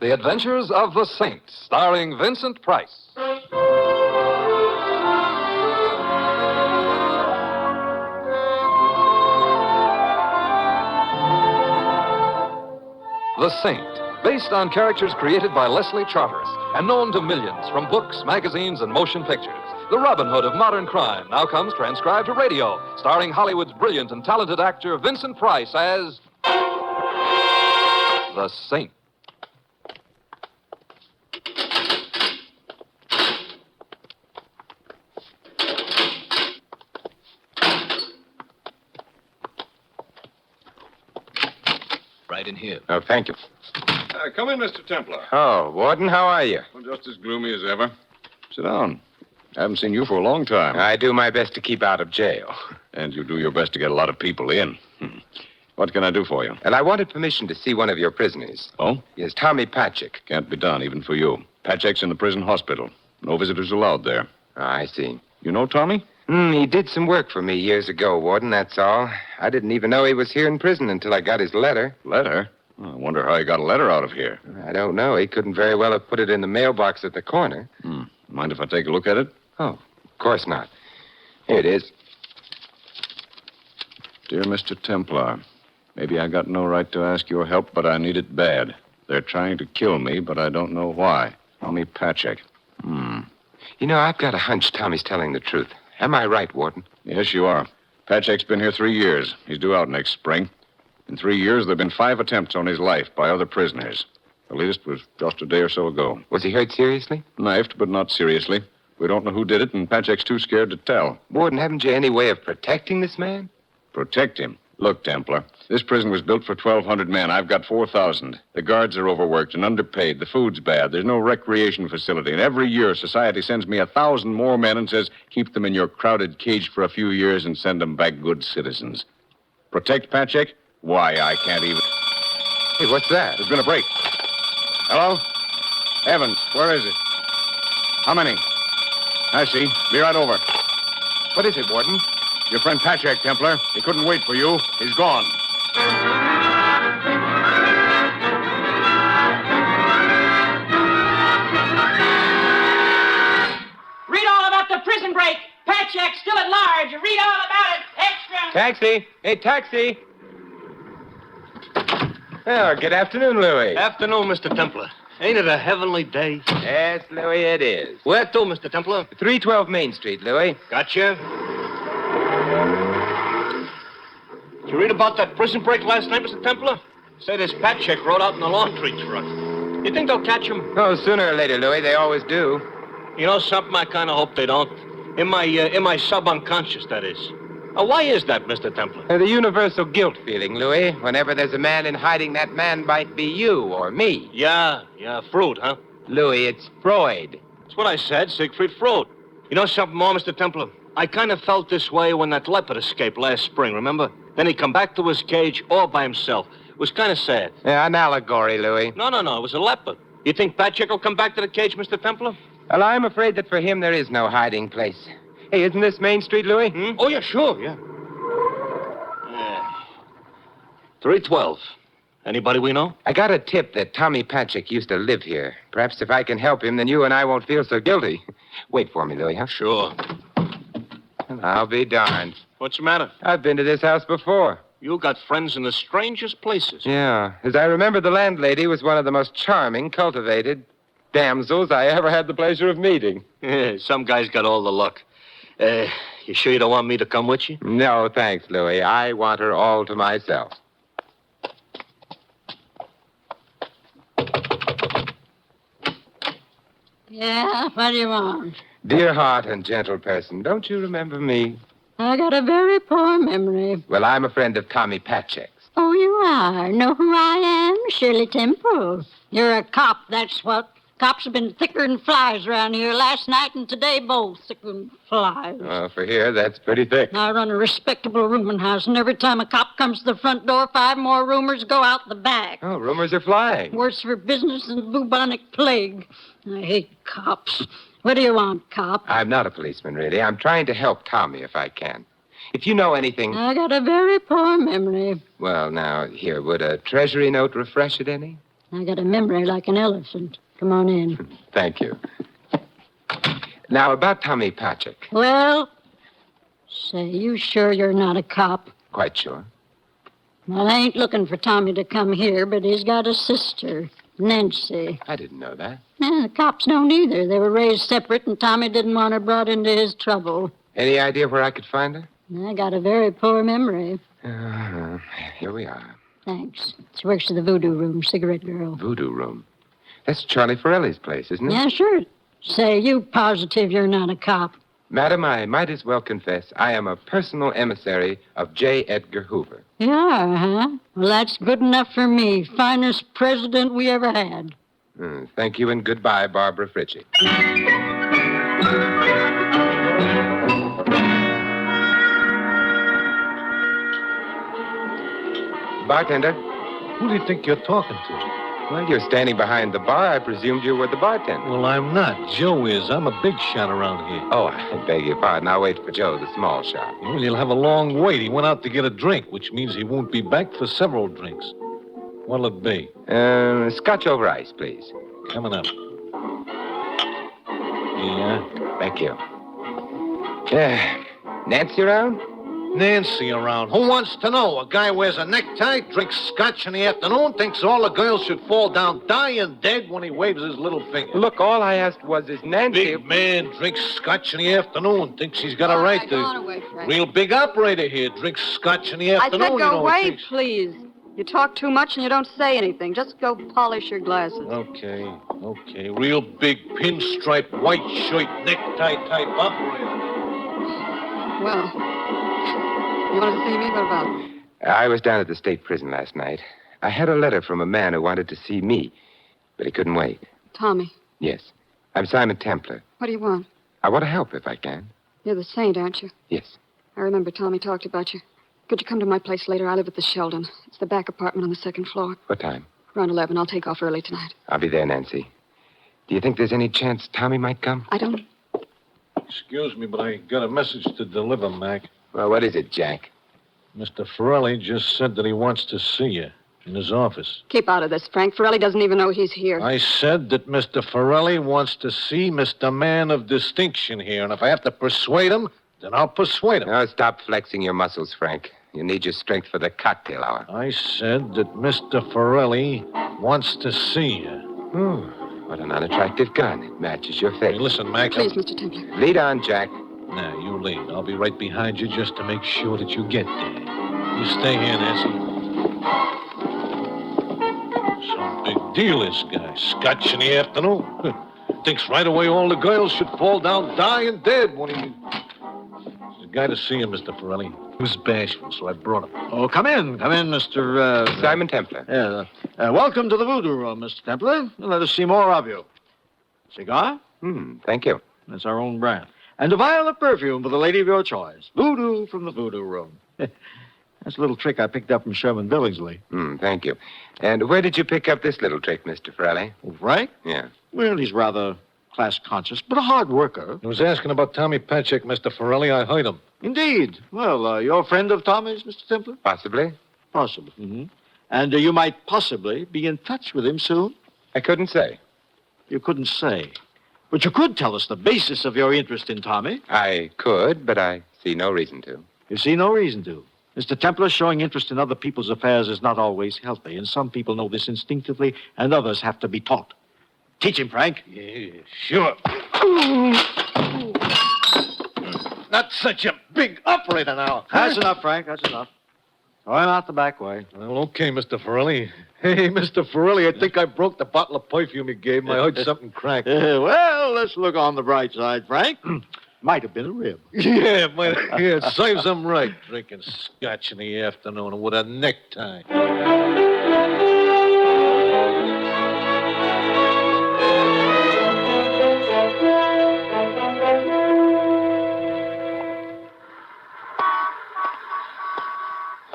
The Adventures of the Saint, starring Vincent Price. The Saint, based on characters created by Leslie Charteris and known to millions from books, magazines, and motion pictures. The Robin Hood of modern crime now comes transcribed to radio, starring Hollywood's brilliant and talented actor Vincent Price as The Saint. Right in here. Oh, thank you. Come in, Mr. Templar. Oh, Warden, how are you? Well, just as gloomy as ever. Sit down. I haven't seen you for a long time. I do my best to keep out of jail. And you do your best to get a lot of people in. What can I do for you? And I wanted permission to see one of your prisoners. Oh? Yes, Tommy Patchik. Can't be done, even for you. Patchek's in the prison hospital. No visitors allowed there. Oh, I see. You know Tommy? He did some work for me years ago, Warden, that's all. I didn't even know he was here in prison until I got his letter. Letter? I wonder how he got a letter out of here. I don't know. He couldn't very well have put it in the mailbox at the corner. Mind if I take a look at it? Oh, of course not. Here it is. Dear Mr. Templar, maybe I got no right to ask your help, but I need it bad. They're trying to kill me, but I don't know why. Tommy Patchek. You know, I've got a hunch Tommy's telling the truth. Am I right, Warden? Yes, you are. Patchek's been here 3 years. He's due out next spring. In 3 years, there have been 5 attempts on his life by other prisoners. The latest was just a day or so ago. Was he hurt seriously? Knifed, but not seriously. We don't know who did it, and Patchek's too scared to tell. Warden, haven't you any way of protecting this man? Protect him? Look, Templar, this prison was built for 1,200 men. I've got 4,000. The guards are overworked and underpaid. The food's bad. There's no recreation facility. And every year, society sends me 1,000 more men and says, keep them in your crowded cage for a few years and send them back good citizens. Protect Patchek? Why, I can't even... Hey, what's that? There's been a break. Hello? Evans, where is it? How many? I see. Be right over. What is it, Warden? Your friend Patchek, Templar. He couldn't wait for you. He's gone. Read all about the prison break. Patchek still at large. Read all about it. Extra. Taxi! Hey, taxi! Oh, good afternoon, Louis. Afternoon, Mr. Templar. Ain't it a heavenly day? Yes, Louis, it is. Where to, Mr. Templar? 312 Main Street, Louis. Gotcha. Did you read about that prison break last night, Mr. Templar? Say this Patchek rode out in the laundry truck. You think they'll catch him? Oh, sooner or later, Louis. They always do. You know something? I kind of hope they don't. In my sub-unconscious, that is. Why is that, Mr. Templar? The universal guilt feeling, Louis. Whenever there's a man in hiding, that man might be you or me. Yeah, Freud, huh? Louis, it's Freud. That's what I said, Siegfried Freud. You know something more, Mr. Templar? I kind of felt this way when that leopard escaped last spring, remember? Then he come back to his cage all by himself. It was kind of sad. Yeah, an allegory, Louis. No, it was a leopard. You think Patchek will come back to the cage, Mr. Templar? Well, I'm afraid that for him there is no hiding place. Hey, isn't this Main Street, Louis? Oh, yeah, sure, yeah. 312. Anybody we know? I got a tip that Tommy Patchek used to live here. Perhaps if I can help him, then you and I won't feel so guilty. Wait for me, Louis, huh? Sure. I'll be darned. What's the matter? I've been to this house before. You got friends in the strangest places. Yeah. As I remember, the landlady was one of the most charming, cultivated damsels I ever had the pleasure of meeting. Some guy's got all the luck. You sure you don't want me to come with you? No, thanks, Louis. I want her all to myself. Yeah, what do you want? Dear heart and gentle person, don't you remember me? I got a very poor memory. Well, I'm a friend of Tommy Patchek's. Oh, you are? Know who I am? Shirley Temple. You're a cop, that's what. Cops have been thicker than flies around here last night and today both thicker than flies. Well, for here, that's pretty thick. I run a respectable rooming house, and every time a cop comes to the front door, 5 more roomers go out the back. Oh, rumors are flying. Worse for business than the bubonic plague. I hate cops. What do you want, cop? I'm not a policeman, really. I'm trying to help Tommy if I can. If you know anything... I got a very poor memory. Well, now, here, would a treasury note refresh it any? I got a memory like an elephant. Come on in. Thank you. Now, about Tommy Patrick. Well, say, you sure you're not a cop? Quite sure. Well, I ain't looking for Tommy to come here, but he's got a sister, Nancy. I didn't know that. Yeah, the cops don't either. They were raised separate, and Tommy didn't want her brought into his trouble. Any idea where I could find her? I got a very poor memory. Here we are. Thanks. She works at the Voodoo Room, cigarette girl. Voodoo Room. That's Charlie Forelli's place, isn't it? Yeah, sure. Say, you positive you're not a cop? Madam, I might as well confess I am a personal emissary of J. Edgar Hoover. You are, huh? Well, that's good enough for me. Finest president we ever had. Thank you and goodbye, Barbara Fritchie. Bartender? Who do you think you're talking to? Well, you're standing behind the bar. I presumed you were the bartender. Well, I'm not. Joe is. I'm a big shot around here. Oh, I beg your pardon. I'll wait for Joe, the small shot. Well, you'll have a long wait. He went out to get a drink, which means he won't be back for several drinks. What'll it be? Scotch over ice, please. Coming up. Yeah? Thank you. Nancy around? Nancy around. Who wants to know? A guy wears a necktie, drinks scotch in the afternoon, thinks all the girls should fall down dying dead when he waves his little finger. Look, all I asked was, is Nancy... Big man drinks scotch in the afternoon, thinks he's got a right to... Go on away, Frank. Real big operator here, drinks scotch in the I afternoon. said you go know, away, thinks... please. You talk too much and you don't say anything. Just go polish your glasses. Okay. Real big pinstripe, white shirt, necktie type operator. Well, you wanted to see me? What about? I was down at the state prison last night. I had a letter from a man who wanted to see me, but he couldn't wait. Tommy. Yes. I'm Simon Templar. What do you want? I want to help if I can. You're the saint, aren't you? Yes. I remember Tommy talked about you. Could you come to my place later? I live at the Sheldon. It's the back apartment on the second floor. What time? Around 11. I'll take off early tonight. I'll be there, Nancy. Do you think there's any chance Tommy might come? I don't... Excuse me, but I got a message to deliver, Mac. Well, what is it, Jack? Mr. Forelli just said that he wants to see you in his office. Keep out of this, Frank. Forelli doesn't even know he's here. I said that Mr. Forelli wants to see Mr. Man of Distinction here, and if I have to persuade him, then I'll persuade him. Now, stop flexing your muscles, Frank. You need your strength for the cocktail hour. I said that Mr. Forelli wants to see you. What an unattractive gun. It matches your face. Hey, listen, Mac. Please, Mr. Templar. Lead on, Jack. Now, you lead. I'll be right behind you just to make sure that you get there. You stay here, Nancy. Some big deal, this guy. Scotch in the afternoon. Thinks right away all the girls should fall down dying dead when he... There's a guy to see him, Mr. Forelli. He was bashful, so I brought him. Oh, come in, Mr. Simon Templar. Welcome to the Voodoo Room, Mr. Templar. Let us see more of you. Cigar? Thank you. That's our own brand. And a vial of perfume for the lady of your choice. Voodoo from the Voodoo Room. That's a little trick I picked up from Sherman Billingsley. Thank you. And where did you pick up this little trick, Mr. Forelli? Oh, Frank? Yeah. Well, he's rather class-conscious, but a hard worker. He was asking about Tommy Patrick, Mr. Forelli. I heard him. Indeed. Well, you're a friend of Tommy's, Mr. Templar? Possibly. Possibly. Mm-hmm. And you might possibly be in touch with him soon? I couldn't say. You couldn't say. But you could tell us the basis of your interest in Tommy. I could, but I see no reason to. You see no reason to. Mr. Templar, showing interest in other people's affairs is not always healthy, and some people know this instinctively, and others have to be taught. Teach him, Frank. Yeah, sure. Not such a big operator now. That's enough, Frank. That's enough. Throw him out the back way. Well, okay, Mr. Forelli. Hey, Mr. Forelli, I think I broke the bottle of perfume you gave me. I heard something crack. Well, let's look on the bright side, Frank. Might have been a rib. Yeah, it serves him right. Drinking scotch in the afternoon with a necktie.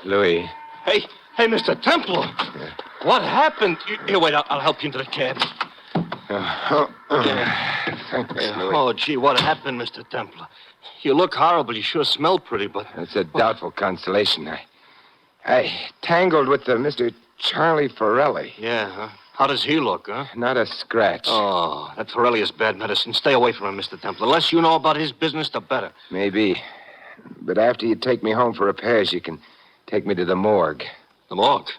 Louis. Hey, Mr. Templar. What happened? Here, wait, I'll help you into the cab. Thanks, Louis. Oh, gee, what happened, Mr. Templar? You look horrible. You sure smell pretty, but... That's a doubtful consolation. I tangled with the Mr. Charlie Forelli. Yeah, huh? How does he look, huh? Not a scratch. Oh, that Forelli is bad medicine. Stay away from him, Mr. Templar. The less you know about his business, the better. Maybe. But after you take me home for repairs, you can take me to the morgue. The morgue?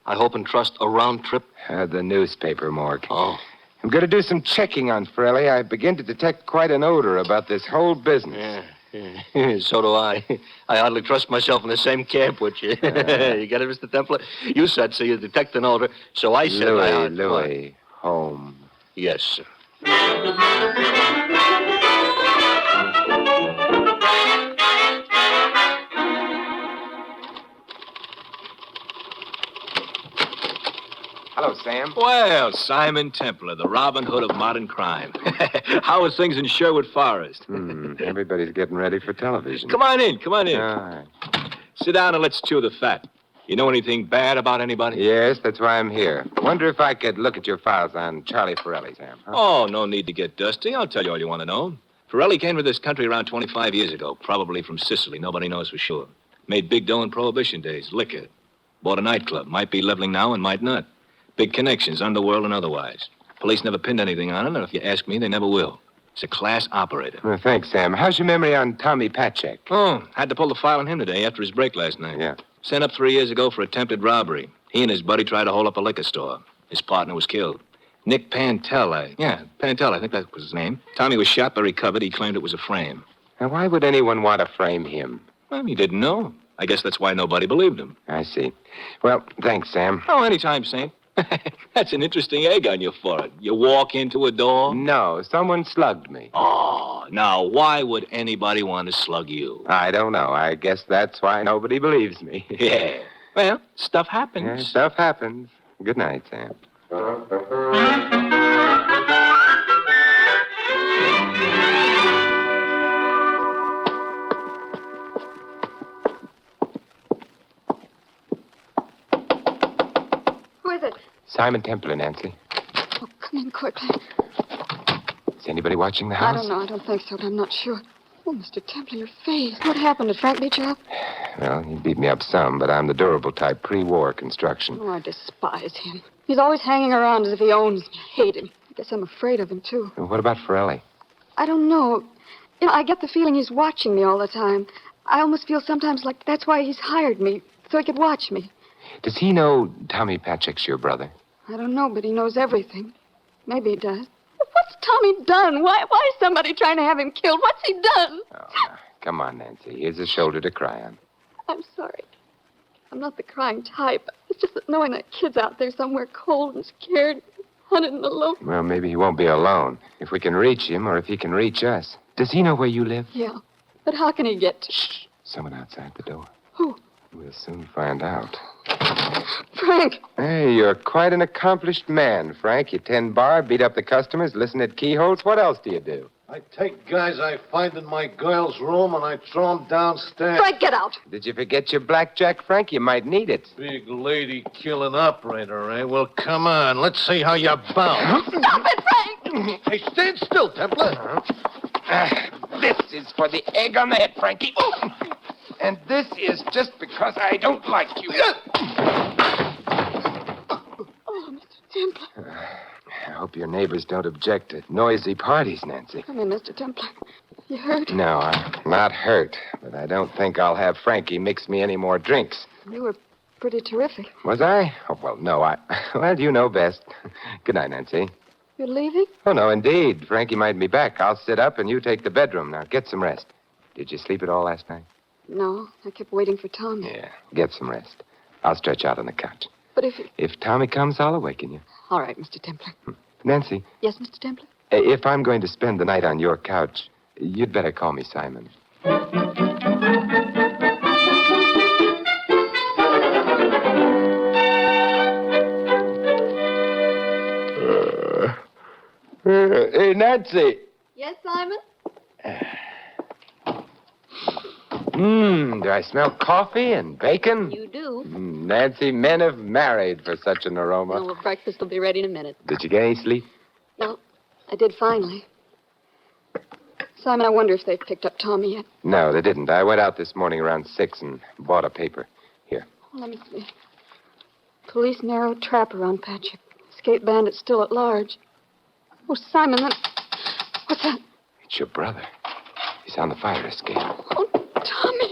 I hope and trust a round trip. The newspaper morgue. Oh. I'm going to do some checking on Forelli. I begin to detect quite an odor about this whole business. Yeah. So do I. I hardly trust myself in the same camp with you. You get it, Mr. Templar? You said so you detect an odor, so I said Louis, home. Yes, sir. Hello, Sam. Well, Simon Templar, the Robin Hood of modern crime. How are things in Sherwood Forest? Everybody's getting ready for television. Come on in. All right. Sit down and let's chew the fat. You know anything bad about anybody? Yes, that's why I'm here. Wonder if I could look at your files on Charlie Forelli, Sam. Huh? Oh, no need to get dusty. I'll tell you all you want to know. Forelli came to this country around 25 years ago, probably from Sicily. Nobody knows for sure. Made big dough in Prohibition days, liquor. Bought a nightclub. Might be leveling now and might not. Big connections, underworld and otherwise. Police never pinned anything on him, and if you ask me, they never will. He's a class operator. Well, thanks, Sam. How's your memory on Tommy Patchek? Oh, had to pull the file on him today after his break last night. Yeah. Sent up 3 years ago for attempted robbery. He and his buddy tried to hold up a liquor store. His partner was killed. Nick Pantel, I think that was his name. Tommy was shot but recovered. He claimed it was a frame. Now, why would anyone want to frame him? Well, he didn't know. I guess that's why nobody believed him. I see. Well, thanks, Sam. Oh, anytime, Saint. That's an interesting egg on your forehead. You walk into a door? No, someone slugged me. Oh, now, why would anybody want to slug you? I don't know. I guess that's why nobody believes me. Yeah. Well, stuff happens. Yeah, stuff happens. Good night, Sam. Who is it? Simon Templar, Nancy. Oh, come in quickly. Is anybody watching the I house? don't know. I don't think so, but I'm not sure. Oh, Mr. Templar, your face. What happened? Did Frank beat you up? Well, he beat me up some, but I'm the durable type, pre-war construction. Oh, I despise him. He's always hanging around as if he owns me. I hate him. I guess I'm afraid of him, too. And what about Forelli? I don't know. You know, I get the feeling he's watching me all the time. I almost feel sometimes like that's why he's hired me, so he could watch me. Does he know Tommy Patchek's your brother? I don't know, but he knows everything. Maybe he does. What's Tommy done? Why is somebody trying to have him killed? What's he done? Oh, now, come on, Nancy. Here's a shoulder to cry on. I'm sorry. I'm not the crying type. It's just that knowing that kid's out there somewhere cold and scared, hunted and alone. Well, maybe he won't be alone. If we can reach him, or if he can reach us. Does he know where you live? Yeah. But how can he get to... Shh. Someone outside the door. Who? We'll soon find out. Frank! Hey, you're quite an accomplished man, Frank. You tend bar, beat up the customers, listen at keyholes. What else do you do? I take guys I find in my girl's room and I throw them downstairs. Frank, get out! Did you forget your blackjack, Frank? You might need it. Big lady killing operator, eh? Well, come on. Let's see how you bounce. Stop it, Frank! Hey, stand still, Templar. This is for the egg on the head, Frankie. And this is just because I don't like you. Oh, Mr. Templar. I hope your neighbors don't object to noisy parties, Nancy. Come in, Mr. Templar. You hurt? No, I'm not hurt. But I don't think I'll have Frankie mix me any more drinks. You were pretty terrific. Was I? Oh, well, no, Well, you know best. Good night, Nancy. You're leaving? Oh, no, indeed. Frankie might be back. I'll sit up and you take the bedroom. Now, get some rest. Did you sleep at all last night? No, I kept waiting for Tommy. Yeah, get some rest. I'll stretch out on the couch. But If Tommy comes, I'll awaken you. All right, Mr. Templar. Nancy, Yes, Mr. Templar? if I'm going to spend the night on your couch, you'd better call me Simon. Hey, Nancy. Yes, Simon? Do I smell coffee and bacon? You do. Nancy, men have married for such an aroma. Well, breakfast will be ready in a minute. Did you get any sleep? No, I did finally. Simon, I wonder if they've picked up Tommy yet. No, they didn't. I went out this morning around 6 and bought a paper. Here. Let me see. Police narrow trapper on Patrick. Escape bandit still at large. Oh, Simon, what's that? It's your brother. He's on the fire escape. Oh, Tommy.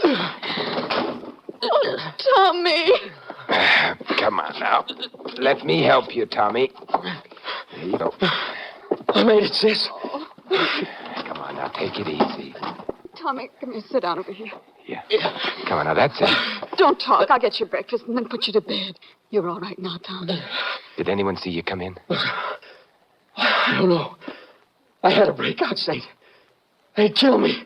Oh, Tommy. Come on now. Let me help you, Tommy. There you go. I made it, sis. Come on now, take it easy. Tommy, come here, sit down over here. Yeah. Come on now, that's it. Don't talk. I'll get you breakfast and then put you to bed. You're all right now, Tommy. Did anyone see you come in? I don't know. I had a breakout, Saint. They'd kill me.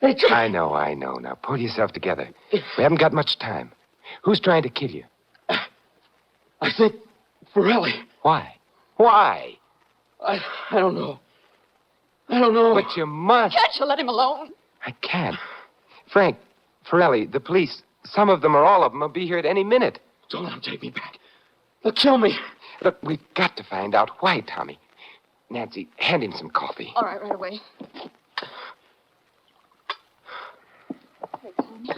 I know. Now, pull yourself together. We haven't got much time. Who's trying to kill you? I think Forelli. Why? Why? I don't know. I don't know. But you must. Can't you let him alone? I can't. Frank, Forelli, the police, some of them or all of them will be here at any minute. Don't let them take me back. They'll kill me. Look, we've got to find out why, Tommy. Nancy, hand him some coffee. All right away. Hey, Tommy.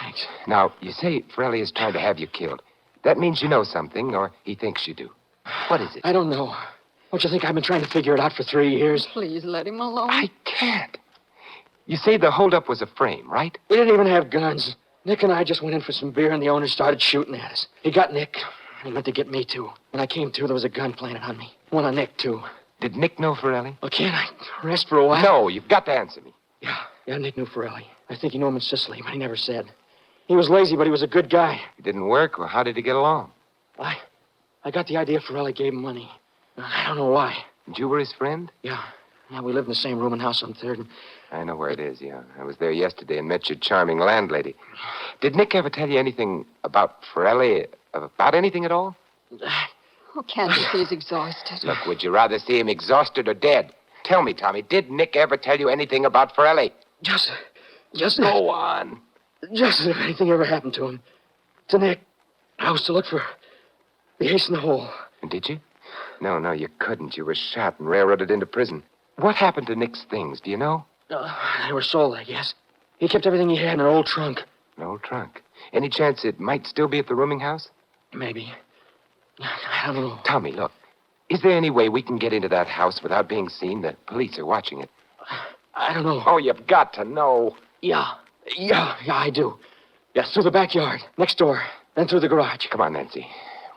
Thanks. Now, you say Forelli is trying to have you killed. That means you know something, or he thinks you do. What is it? I don't know. Don't you think I've been trying to figure it out for 3 years? Please let him alone. I can't. You say the holdup was a frame, right? We didn't even have guns. Nick and I just went in for some beer, and the owner started shooting at us. He got Nick. He meant to get me, too. When I came to, there was a gun planted on me. One on Nick, too. Did Nick know Forelli? Well, can't I rest for a while? No, you've got to answer me. Yeah, Nick knew Forelli. I think he knew him in Sicily, but he never said. He was lazy, but he was a good guy. It didn't work? Well, how did he get along? I got the idea Forelli gave him money. I don't know why. And you were his friend? Yeah, we lived in the same room and house on 3rd. I know where it is, yeah. I was there yesterday and met your charming landlady. Did Nick ever tell you anything about Forelli? About anything at all? Oh, can't you see he's exhausted? Look, would you rather see him exhausted or dead? Tell me, Tommy, did Nick ever tell you anything about Forelli? Just Go on. Just as if anything ever happened to him. To Nick, I was to look for the ace in the hole. And did you? No, you couldn't. You were shot and railroaded into prison. What happened to Nick's things, do you know? They were sold, I guess. He kept everything he had in an old trunk. An old trunk? Any chance it might still be at the rooming house? Maybe. I don't know. Tommy, look. Is there any way we can get into that house without being seen? The police are watching it. I don't know. Oh, you've got to know. Yeah, I do. Yeah, through the backyard, next door, then through the garage. Come on, Nancy.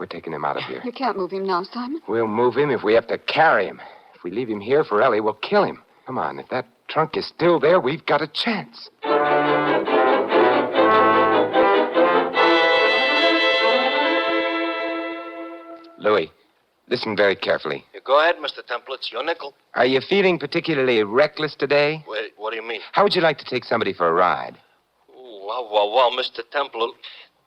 We're taking him out of here. You can't move him now, Simon. We'll move him if we have to carry him. If we leave him here, Forelli will kill him. Come on, if that trunk is still there, we've got a chance. Louis, listen very carefully. Go ahead, Mr. Templar. It's your nickel. Are you feeling particularly reckless today? Wait, what do you mean? How would you like to take somebody for a ride? Well, Mr. Templar,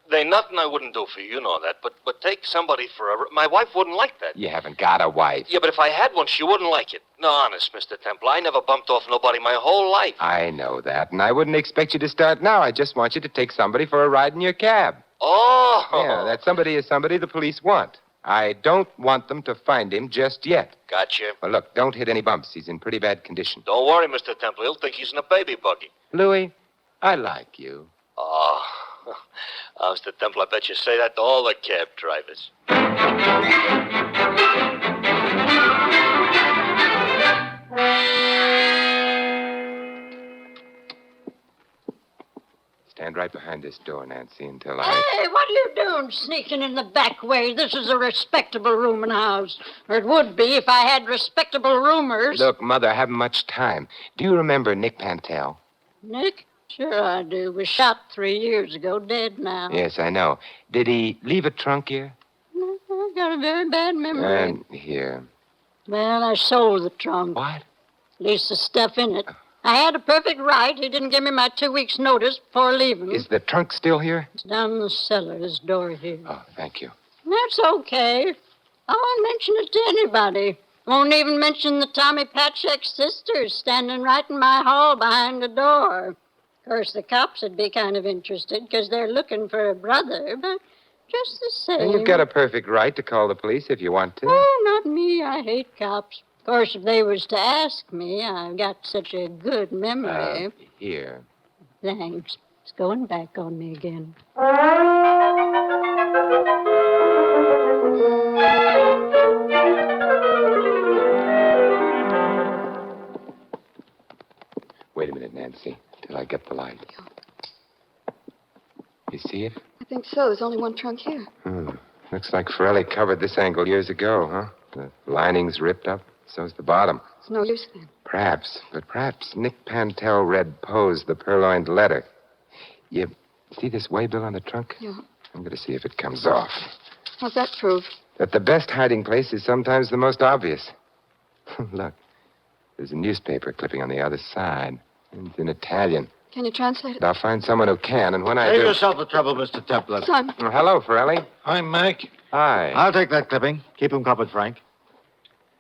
there ain't nothing I wouldn't do for you, you know that. But take somebody for a... My wife wouldn't like that. You haven't got a wife. Yeah, but if I had one, she wouldn't like it. No, honest, Mr. Templar, I never bumped off nobody my whole life. I know that, and I wouldn't expect you to start now. I just want you to take somebody for a ride in your cab. Oh! Yeah, that somebody is somebody the police want. I don't want them to find him just yet. Gotcha. Well, look, don't hit any bumps. He's in pretty bad condition. Don't worry, Mr. Templar. He'll think he's in a baby buggy. Louis, I like you. Oh, Mr. Templar, I bet you say that to all the cab drivers. Stand right behind this door, Nancy, until I... Hey, what are you doing sneaking in the back way? This is a respectable rooming house. Or it would be if I had respectable roomers. Look, Mother, I haven't much time. Do you remember Nick Pantel? Nick? Sure I do. Was shot 3 years ago, dead now. Yes, I know. Did he leave a trunk here? I've got a very bad memory. Here. Well, I sold the trunk. What? At least the stuff in it. I had a perfect right. He didn't give me my 2 weeks' notice before leaving. Is the trunk still here? It's down in the cellar, this door here. Oh, thank you. That's okay. I won't mention it to anybody. Won't even mention the Tommy Patchek's sister standing right in my hall behind the door. Of course, the cops would be kind of interested because they're looking for a brother, but just the same. And you've got a perfect right to call the police if you want to. Oh, not me. I hate cops. Of course, if they was to ask me, I've got such a good memory. Here. Thanks. It's going back on me again. Wait a minute, Nancy, till I get the light. You see it? I think so. There's only one trunk here. Looks like Forelli covered this angle years ago, huh? The lining's ripped up. So's the bottom. It's no use then. Perhaps Nick Pantel read Poe's The Purloined Letter. You see this waybill on the trunk? Yeah. I'm going to see if it comes off. How's that prove? That the best hiding place is sometimes the most obvious. Look, there's a newspaper clipping on the other side. It's in Italian. Can you translate it? I'll find someone who can, and when I Save do... yourself the trouble, Mr. Templar. Simon. Oh, hello, Forelli. Hi, Mac. Hi. I'll take that clipping. Keep him covered, Frank.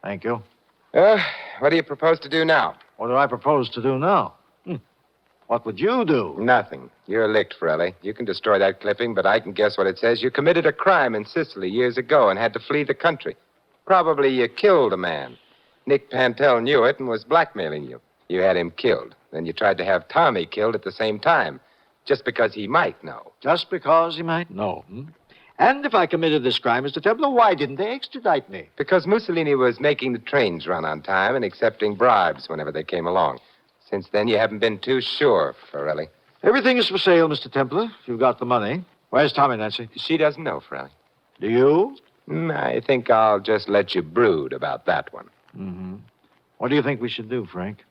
Thank you. What do you propose to do now? What do I propose to do now? What would you do? Nothing. You're licked, Forelli. You can destroy that clipping, but I can guess what it says. You committed a crime in Sicily years ago and had to flee the country. Probably you killed a man. Nick Pantel knew it and was blackmailing you. You had him killed. Then you tried to have Tommy killed at the same time, just because he might know. Just because he might know. And if I committed this crime, Mr. Templar, why didn't they extradite me? Because Mussolini was making the trains run on time and accepting bribes whenever they came along. Since then, you haven't been too sure, Forelli. Everything is for sale, Mr. Templar, if you've got the money. Where's Tommy, Nancy? She doesn't know, Forelli. Do you? I think I'll just let you brood about that one. What do you think we should do, Frank?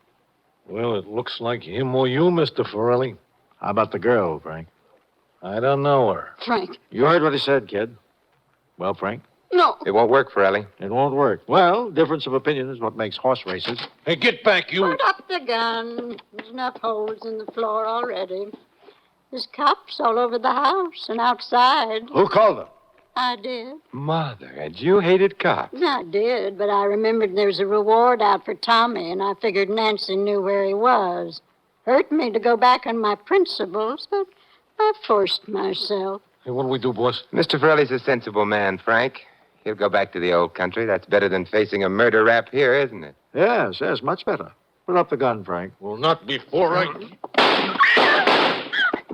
Well, it looks like him or you, Mr. Forelli. How about the girl, Frank? I don't know her. Frank. You heard what he said, kid. Well, Frank? No. It won't work, Forelli. It won't work. Well, difference of opinion is what makes horse races. Hey, get back, you. Put up the gun. There's enough holes in the floor already. There's cops all over the house and outside. Who called them? I did. Mother, and you hated cops. I did, but I remembered there was a reward out for Tommy, and I figured Nancy knew where he was. Hurt me to go back on my principles, but I forced myself. Hey, what'll we do, boss? Mr. Forelli's a sensible man, Frank. He'll go back to the old country. That's better than facing a murder rap here, isn't it? Yes, much better. Put up the gun, Frank. Well, not before I...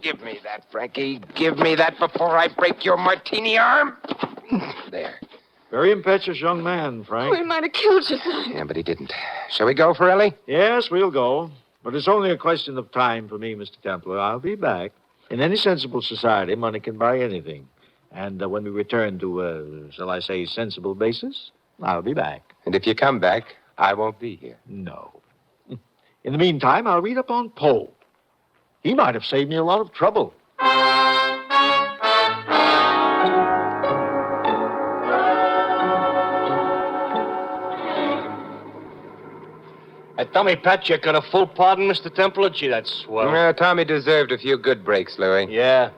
Give me that, Frankie. Give me that before I break your martini arm. There. Very impetuous young man, Frank. Oh, he might have killed you, Simon. Yeah, but he didn't. Shall we go, Forelli? Yes, we'll go. But it's only a question of time for me, Mr. Templar. I'll be back. In any sensible society, money can buy anything. And when we return to, shall I say, sensible basis, I'll be back. And if you come back, I won't be here. No. In the meantime, I'll read up on Poe. He might have saved me a lot of trouble. Tommy Patchek got a full pardon, Mr. Templar? Gee, that's swell. Tommy deserved a few good breaks, Louis. Yeah.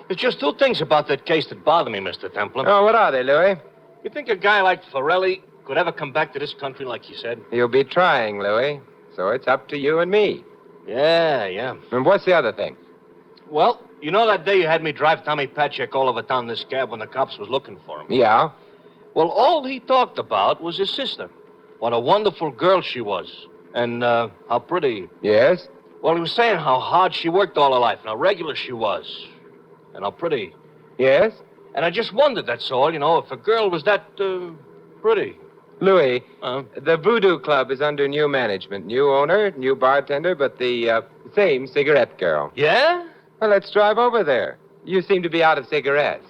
There's just two things about that case that bother me, Mr. Templar. Oh, what are they, Louis? You think a guy like Forelli could ever come back to this country like you said? You'll be trying, Louis. So it's up to you and me. Yeah. And what's the other thing? Well, you know that day you had me drive Tommy Patchek all over town in this cab when the cops was looking for him? Yeah. Well, all he talked about was his sister. What a wonderful girl she was. And how pretty. Yes? Well, he was saying how hard she worked all her life and how regular she was. And how pretty. Yes? And I just wondered, that's all, if a girl was that pretty. Louis, the Voodoo Club is under new management. New owner, new bartender, but the same cigarette girl. Yeah? Well, let's drive over there. You seem to be out of cigarettes.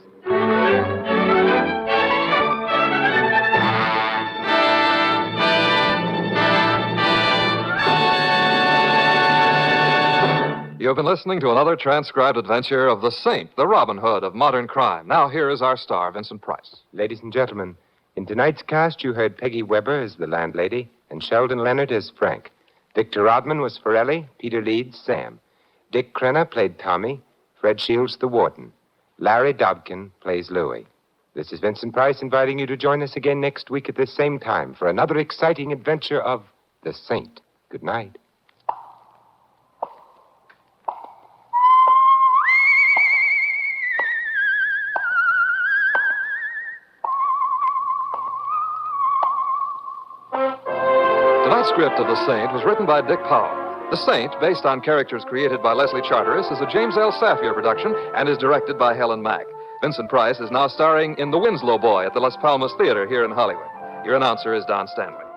You've been listening to another transcribed adventure of the Saint, the Robin Hood of modern crime. Now here is our star, Vincent Price. Ladies and gentlemen, in tonight's cast, you heard Peggy Weber as the landlady and Sheldon Leonard as Frank. Victor Rodman was Forelli, Peter Leeds, Sam. Dick Crenna played Tommy, Fred Shields the warden. Larry Dobkin plays Louis. This is Vincent Price inviting you to join us again next week at this same time for another exciting adventure of The Saint. Good night. script of The Saint was written by Dick Powell. The Saint, based on characters created by Leslie Charteris, is a James L. Safier production and is directed by Helen Mack. Vincent Price is now starring in The Winslow Boy at the Las Palmas Theater here in Hollywood. Your announcer is Don Stanley.